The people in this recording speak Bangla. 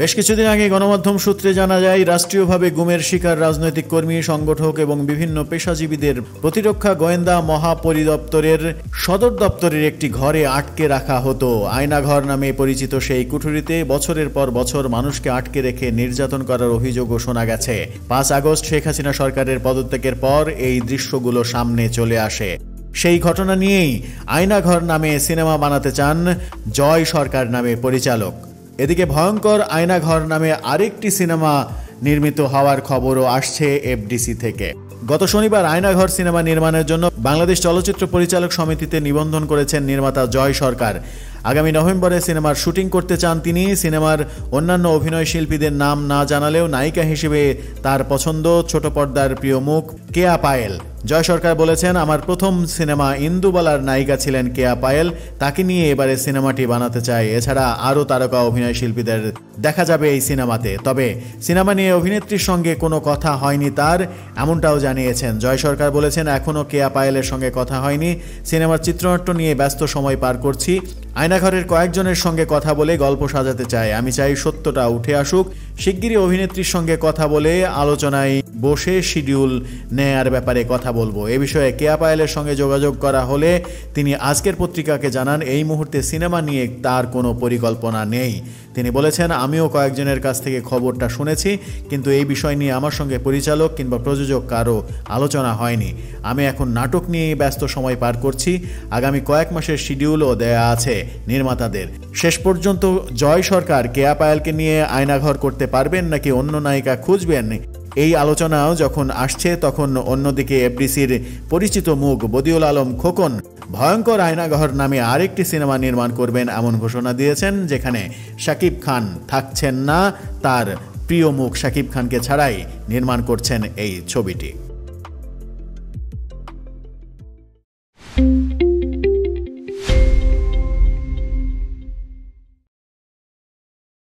বেশ কিছুদিন আগে গণমাধ্যম সূত্রে জানা যায়, রাষ্ট্রীয়ভাবে গুমের শিকার রাজনৈতিক কর্মী, সংগঠক এবং বিভিন্ন পেশাজীবীদের প্রতিরক্ষা গোয়েন্দা মহাপরিদপ্তরের সদর দপ্তরের একটি ঘরে আটকে রাখা হতো। আয়নাঘর নামে পরিচিত সেই কুঠুরিতে বছরের পর বছর মানুষকে আটকে রেখে নির্যাতন করার অভিযোগও শোনা গেছে। 5 আগস্ট শেখ হাসিনা সরকারের পদত্যাগের পর এই দৃশ্যগুলো সামনে চলে আসে। সেই ঘটনা নিয়েই আয়নাঘর নামে সিনেমা বানাতে চান জয় সরকার নামে পরিচালক। এদিকে ভয়ঙ্কর আয়নাঘর নামে আরেকটি সিনেমা নির্মিত হওয়ার খবরও আসছে এফডিসি থেকে। গত শনিবার আয়নাঘর সিনেমা নির্মাণের জন্য বাংলাদেশ চলচ্চিত্র পরিচালক সমিতিতে নিবন্ধন করেছেন নির্মাতা জয় সরকার। আগামী নভেম্বরে সিনেমার শুটিং করতে চান তিনি। সিনেমার অন্যান্য অভিনয় শিল্পীদের নাম না জানালেও নায়িকা হিসেবে তার পছন্দ ছোট পর্দার প্রিয় মুখ কেয়া পায়েল। জয় সরকার বলেছেন, আমার প্রথম সিনেমা ইন্দুবালার নায়িকা ছিলেন কেয়া পায়েল, তাকে নিয়ে এবারে সিনেমাটি বানাতে চাই। এছাড়া আরও তারকা অভিনয় শিল্পীদের দেখা যাবে এই সিনেমাতে। তবে সিনেমা নিয়ে অভিনেত্রীর সঙ্গে কোনো কথা হয়নি তার, এমনটাও জানিয়েছেন। জয় সরকার বলেছেন, এখনও কেয়া পায়েলের সঙ্গে কথা হয়নি, সিনেমার চিত্রনাট্য নিয়ে ব্যস্ত সময় পার করছি। আয়নাঘরের কয়েকজনের সঙ্গে কথা বলে গল্প সাজাতে চাই, আমি চাই সত্যটা উঠে আসুক। শিগগিরই অভিনেত্রীর সঙ্গে কথা বলে আলোচনায় বসে শিডিউল নেয়ার ব্যাপারে কথা বলবো। এ বিষয়ে কেয়া পায়েলের সঙ্গে যোগাযোগ করা হলে তিনি আজকের পত্রিকাকে জানান, এই মুহূর্তে সিনেমা নিয়ে তার কোনো পরিকল্পনা নেই। তিনি বলেছেন, আমিও কয়েকজনের কাছ থেকে খবরটা শুনেছি, কিন্তু এই বিষয় নিয়ে আমার সঙ্গে পরিচালক কিংবা প্রযোজক কারো আলোচনা হয়নি। আমি এখন নাটক নিয়ে ব্যস্ত সময় পার করছি। আগামী কয়েক মাসের শিডিউলও দেয়া আছে নির্মাতাদের। শেষ পর্যন্ত জয় সরকার কেয়া পায়েলকে নিয়ে আয়নাঘর করতে পারবেন নাকি অন্য নায়িকা খুঁজবেন, এই আলোচনাও যখন আসছে, তখন অন্যদিকে এফডিসির পরিচিত মুখ বদিউল আলম খোকন ভয়ঙ্কর আয়নাঘর নামে আরেকটি সিনেমা নির্মাণ করবেন এমন ঘোষণা দিয়েছেন, যেখানে শাকিব খান থাকছেন না। তার প্রিয় মুখ শাকিব খানকে ছাড়াই নির্মাণ করছেন এই ছবিটি।